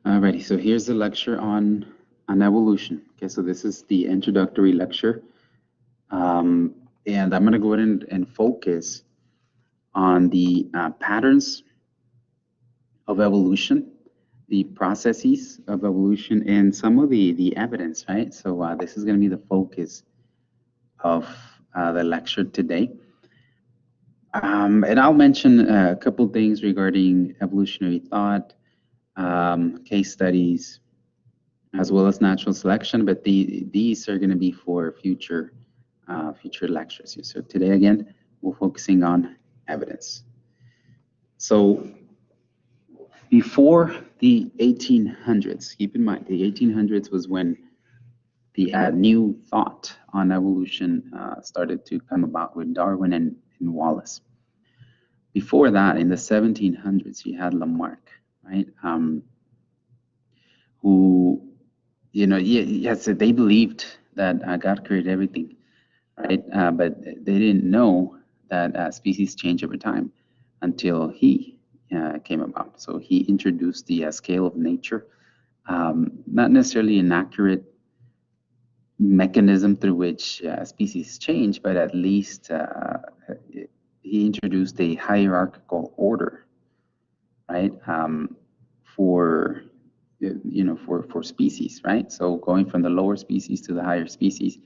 Alrighty, so here's the lecture on evolution. Okay, so this is the introductory lecture. And I'm going to go ahead and focus on the patterns of evolution, the processes of evolution, and some of the evidence, right? So this is going to be the focus of the lecture today. And I'll mention a couple things regarding evolutionary thought, case studies, as well as natural selection, but these are going to be for future lectures here. So today, again, we're focusing on evidence. So before the 1800s, keep in mind, the 1800s was when the new thought on evolution started to come about with Darwin and Wallace. Before that, in the 1700s, you had Lamarck, right? Who, yes, they believed that God created everything, right? But they didn't know that species change over time until he came about. So he introduced the scale of nature, not necessarily an accurate mechanism through which species change, but at least he introduced a hierarchical order, right? For species, right? So going from the lower species to the higher species,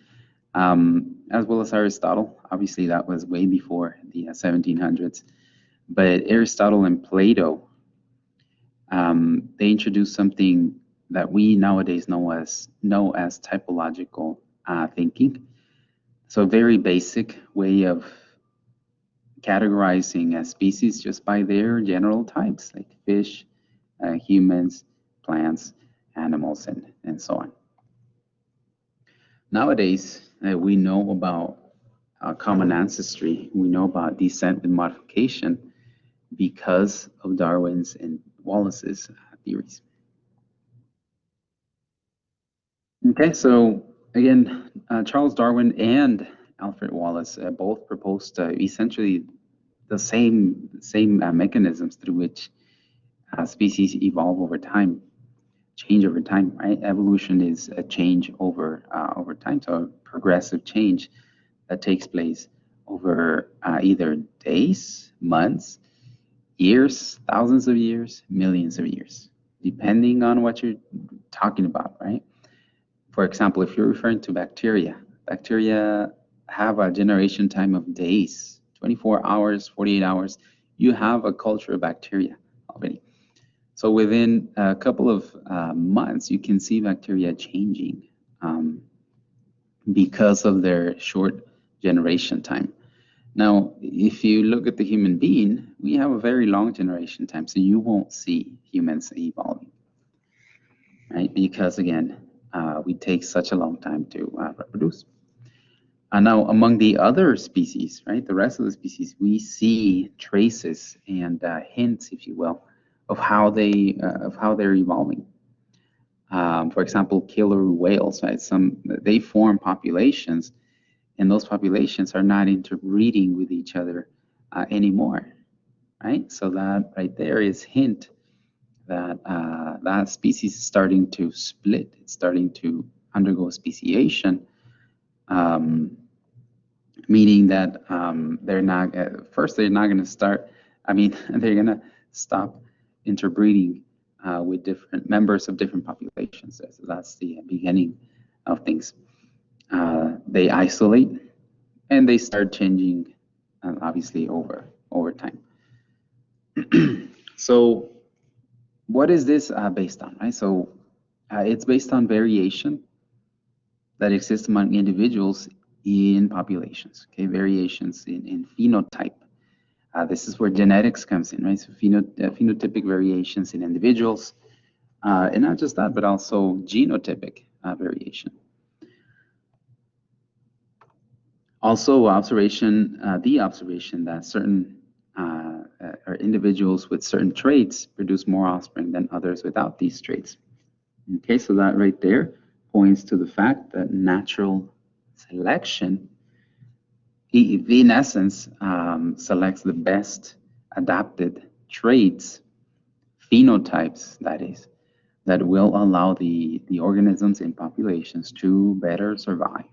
as well as Aristotle. Obviously, that was way before the 1700s. But Aristotle and Plato, they introduced something that we nowadays know as typological thinking. So a very basic way of categorizing a species just by their general types, like fish, humans, plants, animals, and so on. Nowadays, we know about common ancestry. We know about descent with modification because of Darwin's and Wallace's theories. Okay, so again, Charles Darwin and Alfred Wallace both proposed essentially the same mechanisms through which species evolve over time, change over time, right? Evolution is a change over time, so a progressive change that takes place over either days, months, years, thousands of years, millions of years, depending on what you're talking about, right? For example, if you're referring to bacteria have a generation time of days, 24 hours, 48 hours. You have a culture of bacteria already. So within a couple of months, you can see bacteria changing because of their short generation time. Now, if you look at the human being, we have a very long generation time, so you won't see humans evolving, right? Because again, we take such a long time to reproduce. Now, among the other species, right, the rest of the species, we see traces and hints, if you will, of how they're evolving. For example, killer whales, right? They form populations, and those populations are not interbreeding with each other anymore, right? So that right there is hint that that species is starting to split. It's starting to undergo speciation, meaning that they're not going to start. I mean, they're going to stop interbreeding with different members of different populations. So that's the beginning of things. They isolate and they start changing, obviously over time. So what is this based on, right? So it's based on variation that exists among individuals in populations, okay? Variations in phenotype. This is where genetics comes in, right? So phenotypic variations in individuals, and not just that, but also genotypic variation. Also, the observation that certain or individuals with certain traits produce more offspring than others without these traits. Okay, so that right there points to the fact that natural selection, in essence, selects the best adapted traits, phenotypes, that is, that will allow the organisms in populations to better survive.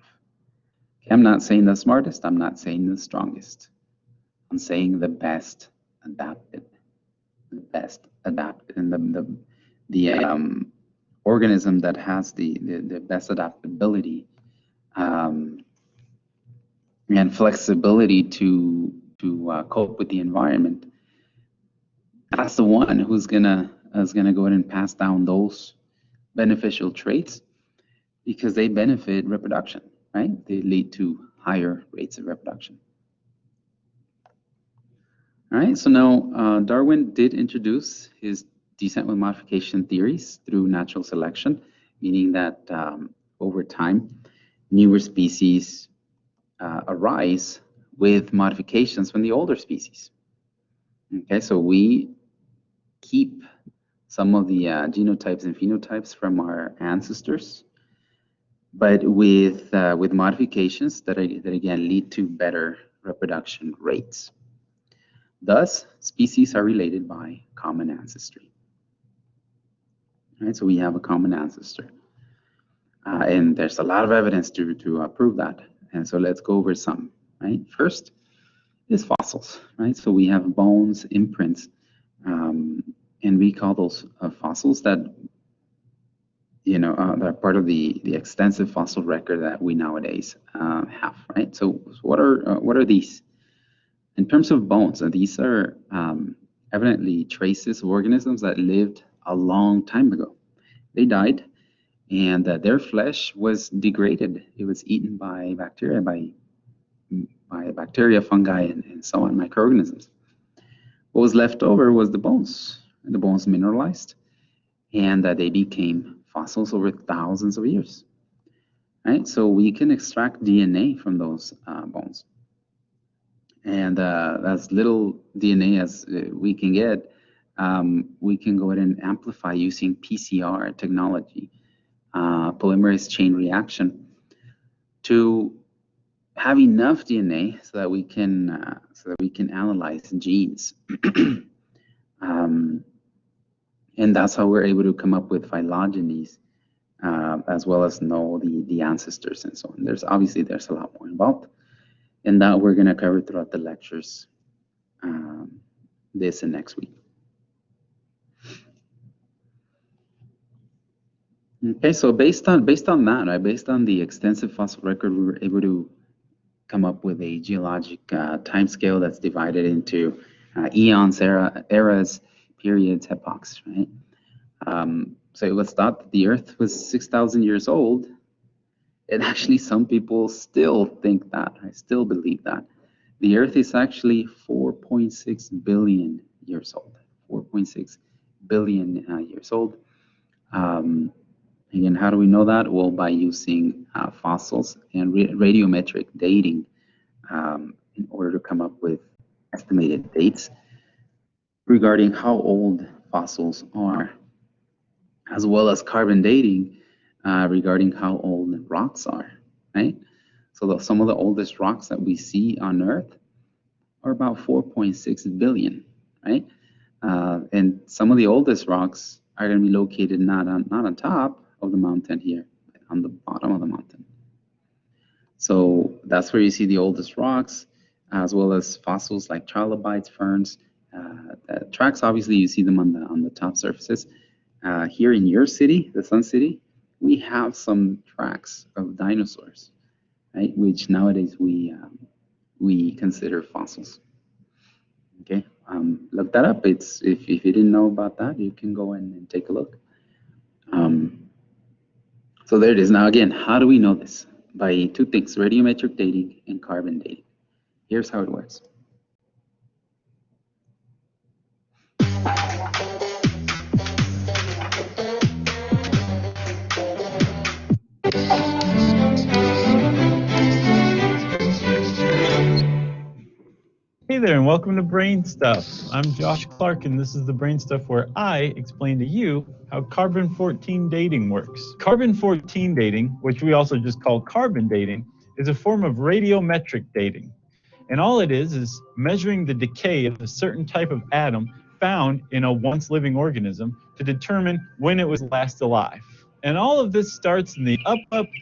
I'm not saying the smartest, I'm not saying the strongest. I'm saying the best adapted. The best adapted, and the organism that has the best adaptability and flexibility to cope with the environment. That's the one who's gonna go ahead and pass down those beneficial traits, because they benefit reproduction, right? They lead to higher rates of reproduction. All right, so now Darwin did introduce his descent with modification theories through natural selection, meaning that over time, newer species arise with modifications from the older species. Okay, so we keep some of the genotypes and phenotypes from our ancestors, but with modifications that again lead to better reproduction rates. Thus, species are related by common ancestry. Right, so we have a common ancestor, and there's a lot of evidence to prove that. And so let's go over some. Right, first is fossils. Right, so we have bones, imprints, and we call those fossils that they're part of the extensive fossil record that we nowadays have. Right, so what are these? In terms of bones, these are evidently traces of organisms that lived a long time ago. They died, and their flesh was degraded. It was eaten by bacteria, by bacteria, fungi, and so on, microorganisms. What was left over was the bones, and the bones mineralized, and they became fossils over thousands of years. Right, so we can extract DNA from those bones. And as little DNA as we can get, we can go ahead and amplify using PCR technology, polymerase chain reaction, to have enough DNA so that we can analyze genes. And that's how we're able to come up with phylogenies, as well as know the ancestors and so on. There's a lot more involved, and that we're going to cover throughout the lectures this and next week. Okay, so based on that, right, based on the extensive fossil record, we were able to come up with a geologic time scale that's divided into eons, eras, periods, epochs, right? So it was thought that the Earth was 6,000 years old. And actually, some people still think that, I still believe that. The Earth is actually 4.6 billion years old. 4.6 billion years old. Again, how do we know that? Well, by using fossils and radiometric dating in order to come up with estimated dates regarding how old fossils are, as well as carbon dating regarding how old rocks are, right? So some of the oldest rocks that we see on Earth are about 4.6 billion, right? And some of the oldest rocks are going to be located not on top of the mountain here, but on the bottom of the mountain. So that's where you see the oldest rocks, as well as fossils like trilobites, ferns. Tracks, obviously, you see them on the top surfaces. Here in your city, the Sun City, we have some tracks of dinosaurs, right? Which nowadays we consider fossils. Okay, look that up. If you didn't know about that, you can go in and take a look. So there it is. Now again, how do we know this? By two things: radiometric dating and carbon dating. Here's how it works. Hey there, and welcome to Brain Stuff. I'm Josh Clark, and this is the Brain Stuff where I explain to you how carbon-14 dating works. Carbon-14 dating, which we also just call carbon dating, is a form of radiometric dating. And all it is measuring the decay of a certain type of atom found in a once living organism to determine when it was last alive. And all of this starts in the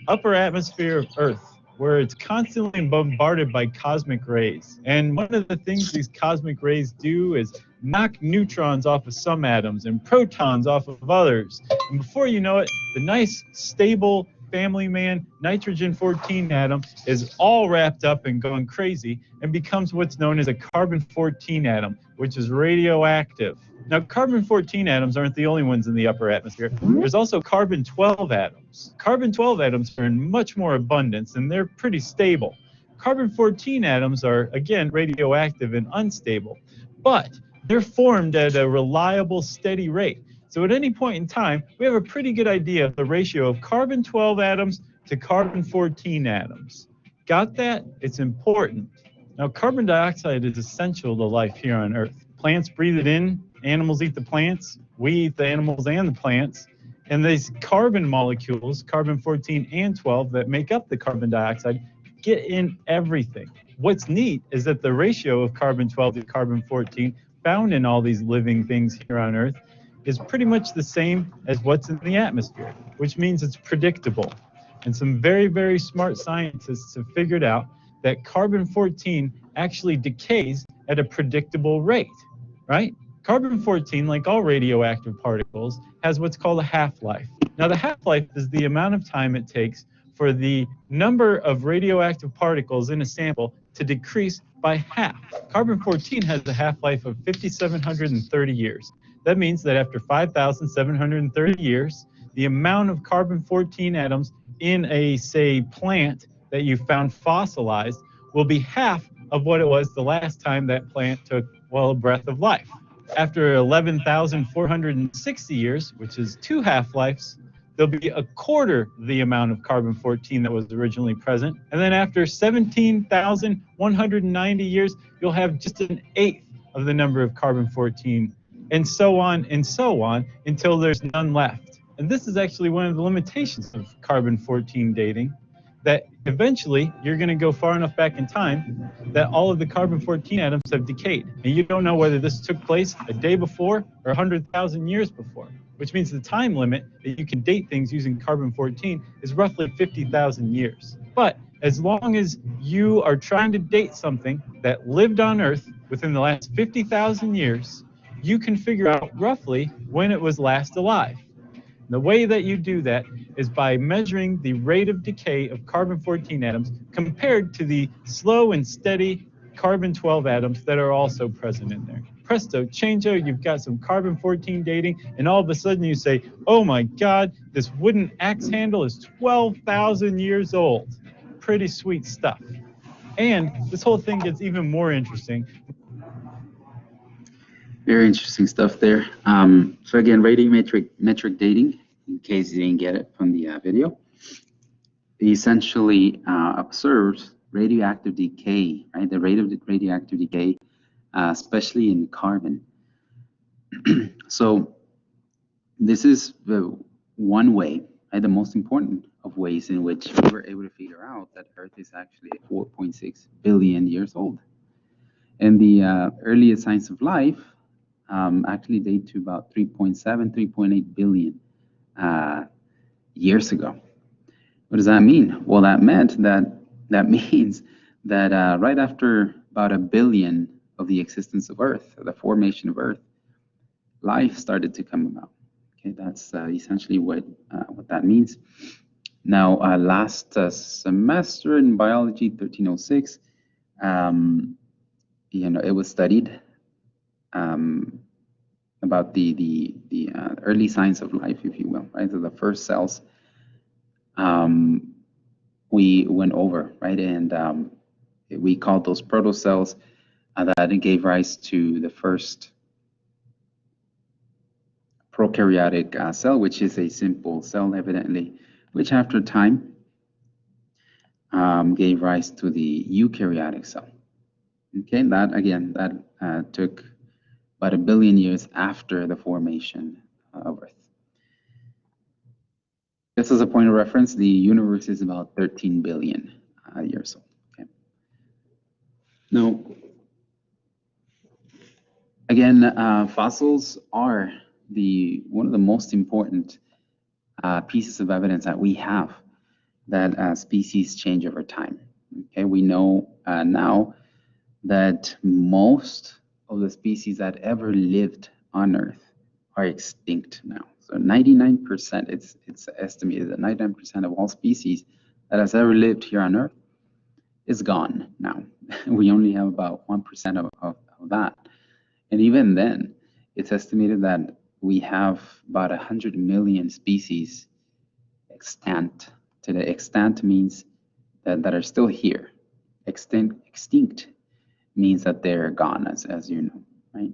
upper atmosphere of Earth, where it's constantly bombarded by cosmic rays. And one of the things these cosmic rays do is knock neutrons off of some atoms and protons off of others. And before you know it, the nice, stable family man nitrogen-14 atom is all wrapped up and going crazy and becomes what's known as a carbon-14 atom, which is radioactive. Now, carbon-14 atoms aren't the only ones in the upper atmosphere. There's also carbon-12 atoms. Carbon-12 atoms are in much more abundance, and they're pretty stable. Carbon-14 atoms are, again, radioactive and unstable, but they're formed at a reliable, steady rate. So at any point in time, we have a pretty good idea of the ratio of carbon-12 atoms to carbon-14 atoms. Got that? It's important. Now, carbon dioxide is essential to life here on Earth. Plants breathe it in, animals eat the plants, we eat the animals and the plants, and these carbon molecules, carbon-14 and 12, that make up the carbon dioxide, get in everything. What's neat is that the ratio of carbon-12 to carbon-14 found in all these living things here on Earth is pretty much the same as what's in the atmosphere, which means it's predictable. And some very, very smart scientists have figured out that carbon-14 actually decays at a predictable rate, right? Carbon-14, like all radioactive particles, has what's called a half-life. Now, the half-life is the amount of time it takes for the number of radioactive particles in a sample to decrease by half. Carbon-14 has a half-life of 5,730 years. That means that after 5,730 years, the amount of carbon-14 atoms in a, say, plant that you found fossilized will be half of what it was the last time that plant took, well, a breath of life. After 11,460 years, which is 2 half-lives, there'll be a quarter the amount of carbon-14 that was originally present. And then after 17,190 years, you'll have just an eighth of the number of carbon-14, and so on until there's none left. And this is actually one of the limitations of carbon-14 dating, that eventually you're going to go far enough back in time that all of the carbon-14 atoms have decayed. And you don't know whether this took place a day before or 100,000 years before, which means the time limit that you can date things using carbon-14 is roughly 50,000 years. But as long as you are trying to date something that lived on Earth within the last 50,000 years, you can figure out roughly when it was last alive. The way that you do that is by measuring the rate of decay of carbon-14 atoms compared to the slow and steady carbon-12 atoms that are also present in there. Presto, changeo, you've got some carbon-14 dating, and all of a sudden you say, oh my God, this wooden axe handle is 12,000 years old. Pretty sweet stuff. And this whole thing gets even more interesting. Very interesting stuff there. So again, radiometric dating, in case you didn't get it from the video, it essentially observes radioactive decay, right? The rate of radioactive decay, especially in carbon. So this is the one way, right, the most important of ways in which we were able to figure out that Earth is actually 4.6 billion years old. And the earliest signs of life actually date to about 3.8 billion years ago. What does that mean? Well, that means that right after about 1 billion of the existence of Earth, the formation of Earth, life started to come about. Okay, that's essentially what that means. Now, last semester in biology, 1306, it was studied about the early signs of life, if you will, right? So the first cells we went over, right? And we called those protocells that gave rise to the first prokaryotic cell, which is a simple cell, evidently, which after time gave rise to the eukaryotic cell. Okay, that took about 1 billion years after the formation of Earth. Just as a point of reference, the universe is about 13 billion years old. Okay. Now, Again, fossils are one of the most important pieces of evidence that we have that species change over time. Okay, we know now that most of the species that ever lived on Earth are extinct now. So 99%, it's estimated that 99% of all species that has ever lived here on Earth is gone now. We only have about 1% of that. And even then, it's estimated that we have about 100 million species extant today. Extant means that are still here. Extinct means that they're gone, as you know, right?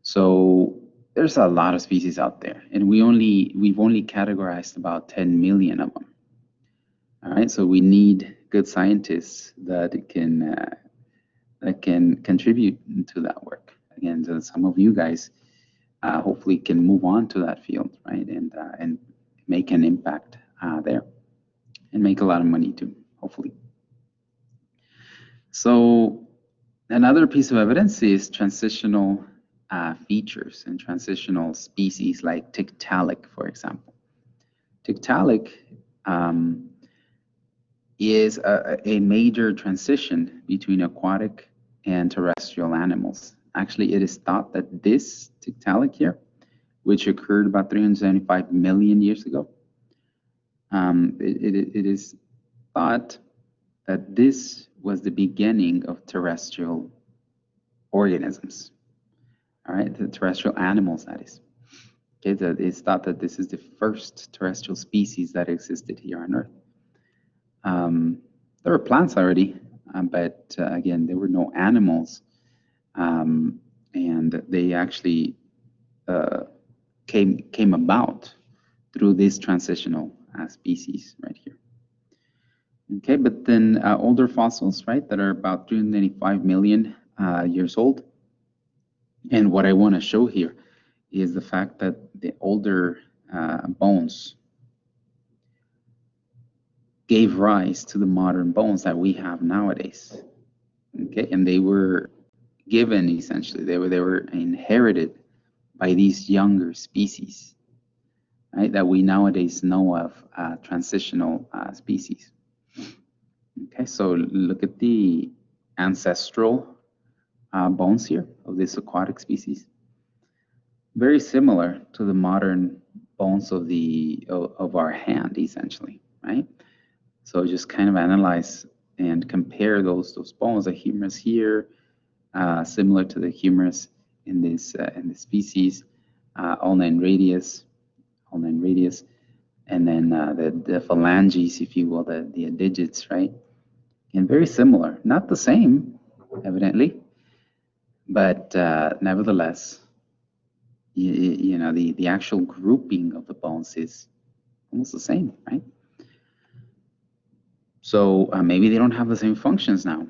So there's a lot of species out there, and we've only categorized about 10 million of them. All right, so we need good scientists that can contribute to that work. Again, so some of you guys hopefully can move on to that field, right, and make an impact there, and make a lot of money too, hopefully. So another piece of evidence is transitional features and transitional species like Tiktaalik, for example. Tiktaalik is a major transition between aquatic and terrestrial animals. Actually, it is thought that this Tiktaalik here, which occurred about 375 million years ago, it is thought that this was the beginning of terrestrial organisms. All right, the terrestrial animals, that is. Okay, it's thought that this is the first terrestrial species that existed here on Earth. There were plants already, but again, there were no animals, and they actually came about through this transitional species right here. Okay, but then older fossils, right, that are about 385 million years old. And what I want to show here is the fact that the older bones gave rise to the modern bones that we have nowadays. Okay, and they were given, essentially, they were inherited by these younger species, right, that we nowadays know of transitional species. Okay, so look at the ancestral bones here of this aquatic species. Very similar to the modern bones of our hand, essentially, right? So just kind of analyze and compare those bones. The humerus here, similar to the humerus in this species, ulnar radius, and then the phalanges, if you will, the digits, right? And very similar, not the same, evidently, but nevertheless, you know, the actual grouping of the bones is almost the same, right? So maybe they don't have the same functions now.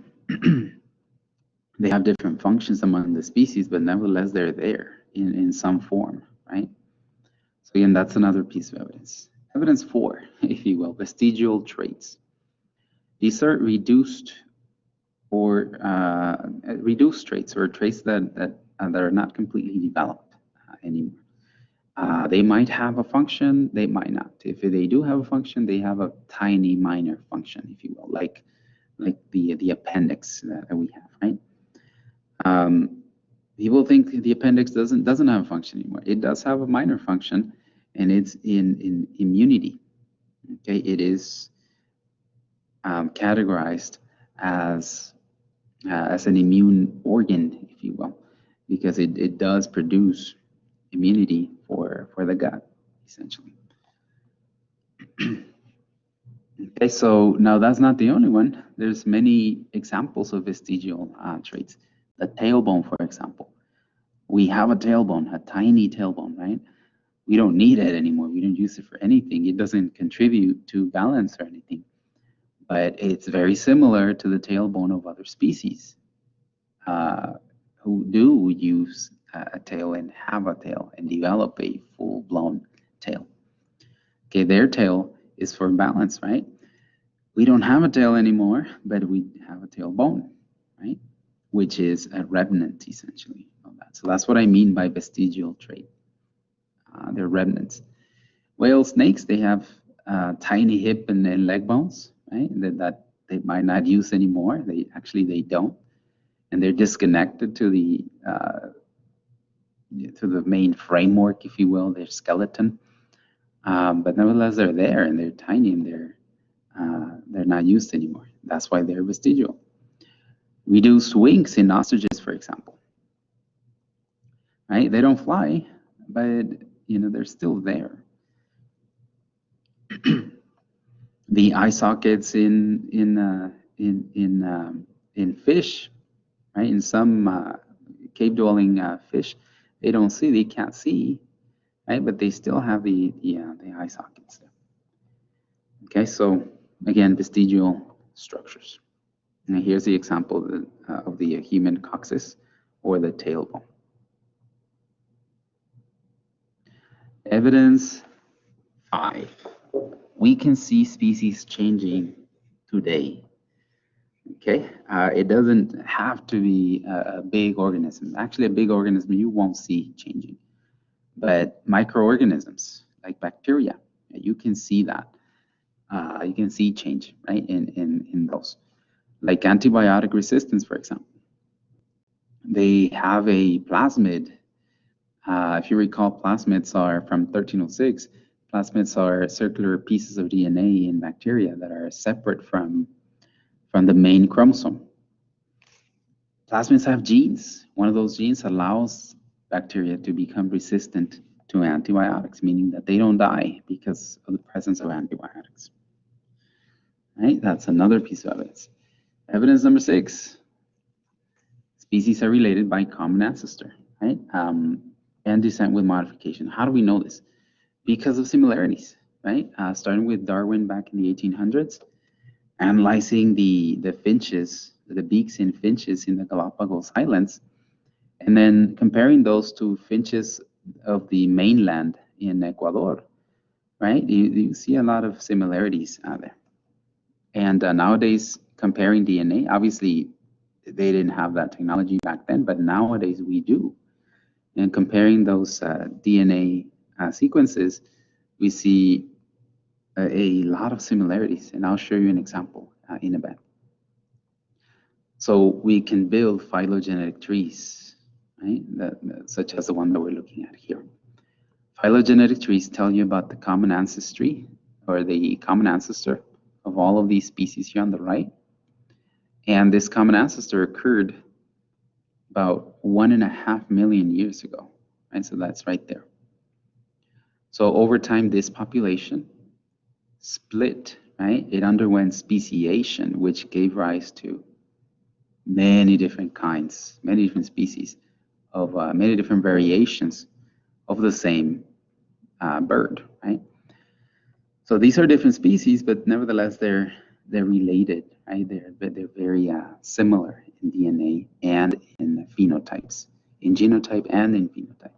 They have different functions among the species, but nevertheless, they're there in some form, right? So again, that's another piece of evidence. Evidence 4, if you will, vestigial traits. These are reduced traits, or traits that are not completely developed anymore. They might have a function, they might not. If they do have a function, they have a tiny minor function, if you will, like the appendix that we have, right? People think the appendix doesn't have a function anymore. It does have a minor function, and it's in immunity. Okay, it is categorized as an immune organ, if you will, because it does produce immunity for the gut, essentially. Okay, so now that's not the only one. There's many examples of vestigial traits. The tailbone, for example. We have a tailbone, a tiny tailbone, right? We don't need it anymore. We don't use it for anything. It doesn't contribute to balance or anything. But it's very similar to the tailbone of other species who do use a tail and have a tail and develop a full-blown tail. Okay, their tail is for balance, right? We don't have a tail anymore, but we have a tailbone, right? Which is a remnant, essentially, of that. So that's what I mean by vestigial trait. They're remnants. Whale snakes, they have tiny hip and leg bones, right? That they might not use anymore. They don't, and they're disconnected to the main framework, if you will, their skeleton. But nevertheless, they're there and they're tiny and they're not used anymore. That's why they're vestigial. Reduced wings in ostriches, for example. Right? They don't fly, but they're still there. The eye sockets in fish, right? In some cave-dwelling fish, they can't see, right? But they still have the eye sockets. Okay, so again, vestigial structures. And here's the example of the human coccyx or the tailbone. Evidence 5. We can see species changing today. Okay, it doesn't have to be a big organism. Actually, a big organism you won't see changing. But microorganisms like bacteria, you can see that. You can see change, right, in those. Like antibiotic resistance, for example. They have a plasmid. If you recall, plasmids are from 1306. Plasmids are circular pieces of DNA in bacteria that are separate from the main chromosome. Plasmids have genes. One of those genes allows bacteria to become resistant to antibiotics, meaning that they don't die because of the presence of antibiotics. Right? That's another piece of evidence. Evidence number 6. Species are related by common ancestor, right? And descent with modification. How do we know this? Because of similarities, right? Starting with Darwin back in the 1800s, analyzing the finches, the beaks in finches in the Galapagos Islands, and then comparing those to finches of the mainland in Ecuador, right? You see a lot of similarities out there. And nowadays, comparing DNA, obviously they didn't have that technology back then, but nowadays we do. And comparing those DNA sequences, we see a lot of similarities, and I'll show you an example in a bit. So we can build phylogenetic trees, right? Such as the one that we're looking at here. Phylogenetic trees tell you about the common ancestry, or the common ancestor of all of these species here on the right. And this common ancestor occurred about 1.5 million years ago, right? So that's right there. So over time, this population split, right? It underwent speciation, which gave rise to many different kinds, many different species of many different variations of the same bird, right? So these are different species, but nevertheless, they're related, right? They're very similar in DNA and in phenotypes, in genotype and in phenotype.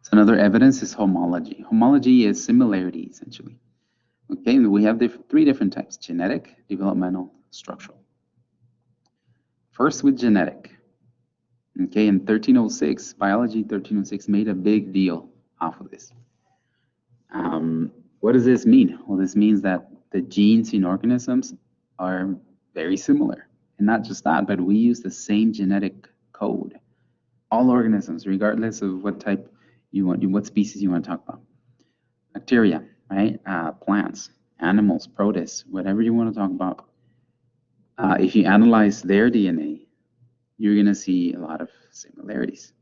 So another evidence is homology. Homology is similarity, essentially. Okay, and we have 3 different types: genetic, developmental, structural. First with genetic. Okay, in 1306, Biology 1306 made a big deal off of this. What does this mean? Well, this means that the genes in organisms are very similar. And not just that, but we use the same genetic code. All organisms, regardless of what type you want, what species you want to talk about. Bacteria, right? Plants, animals, protists, whatever you want to talk about. If you analyze their DNA, you're going to see a lot of similarities,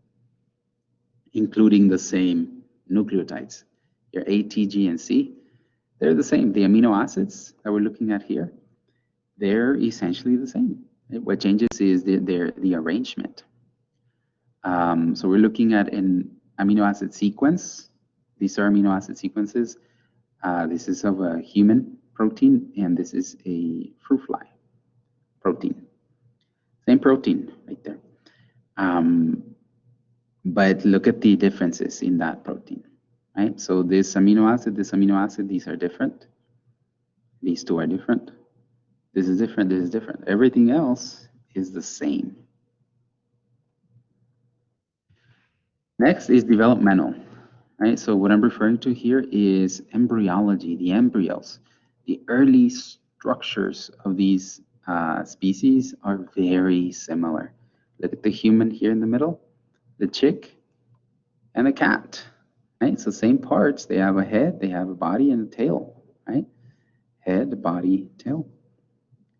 including the same nucleotides. Your A, T, G, and C, they're the same. The amino acids that we're looking at here, they're essentially the same. What changes is the arrangement. So we're looking at an amino acid sequence. These are amino acid sequences. This is of a human protein, and this is a fruit fly protein. Same protein right there. But look at the differences in that protein, right? So this amino acid, these are different. These 2 are different. This is different, this is different. Everything else is the same. Next is developmental, right? So what I'm referring to here is embryology, the embryos. The early structures of these species are very similar. Look at the human here in the middle, the chick, and the cat, right? So same parts. They have a head, they have a body, and a tail, right? Head, body, tail.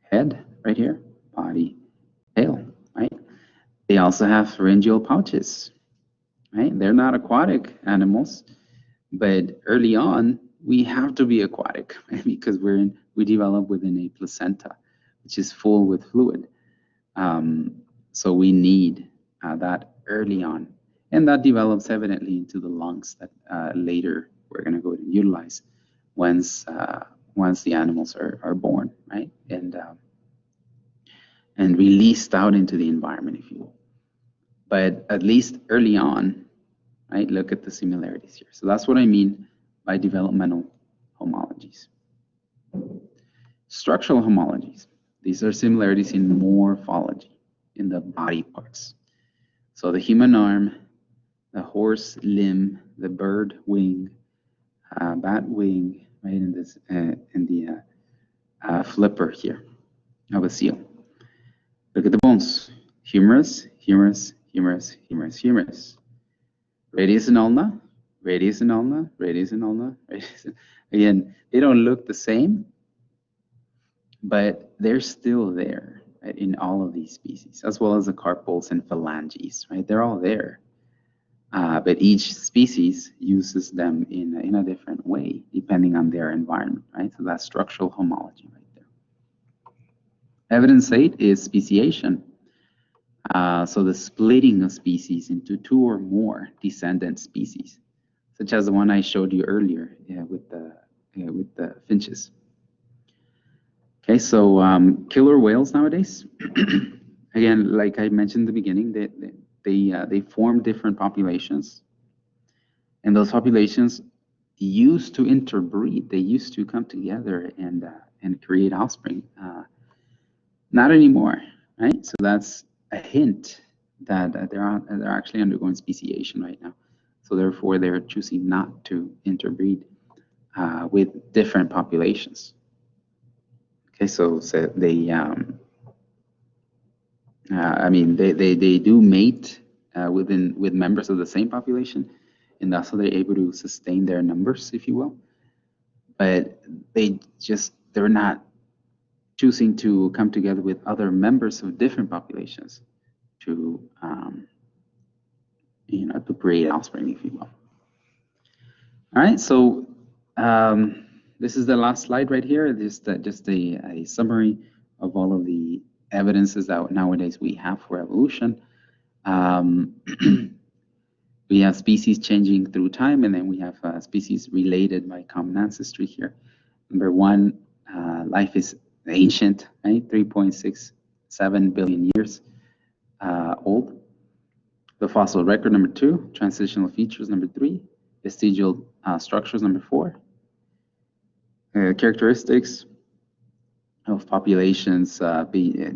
Head right here, body, tail, right? They also have pharyngeal pouches, right? They're not aquatic animals, but early on, we have to be aquatic, right? Because we develop within a placenta, which is full with fluid. So we need that early on. And that develops evidently into the lungs that later we're going to go and utilize once the animals are born, right? And released out into the environment, if you will. But at least early on, right, look at the similarities here. So that's what I mean by developmental homologies. Structural homologies. These are similarities in morphology, in the body parts. So the human arm, the horse limb, the bird wing, bat wing, right, in the flipper here of a seal. Look at the bones. Humerus, humerus, humerus, humerus, humerus. Radius and ulna, radius and ulna, radius and ulna. Again, they don't look the same, but they're still there, right, in all of these species, as well as the carpals and phalanges, right? They're all there. But each species uses them in a different way, depending on their environment, right? So that's structural homology right there. Evidence 8 is speciation. So the splitting of species into two or more descendant species, such as the one I showed you earlier with the finches. Okay, so killer whales nowadays, again, like I mentioned in the beginning, they form different populations, and those populations used to interbreed. They used to come together and create offspring. Not anymore, right? So that's a hint that they're actually undergoing speciation right now. So therefore, they're choosing not to interbreed with different populations. Okay, so they, I mean, they do mate with members of the same population, and that's how they're able to sustain their numbers, if you will. But they're not choosing to come together with other members of different populations to, to create offspring, if you will. All right, so this is the last slide right here. Just a summary of all of the evidences that nowadays we have for evolution. We have species changing through time, and then we have species related by common ancestry here. Number one, life is ancient, right? 3.67 billion years old. The fossil record, number 2. Transitional features, number 3. Vestigial structures, number 4. Characteristics of populations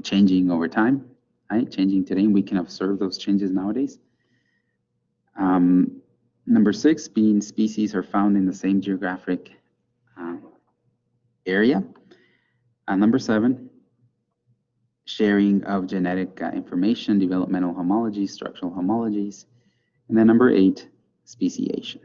changing over time, right? Changing today, and we can observe those changes nowadays. Number 6, being species are found in the same geographic area. Number 7, sharing of genetic information, developmental homologies, structural homologies. And then number 8, speciation.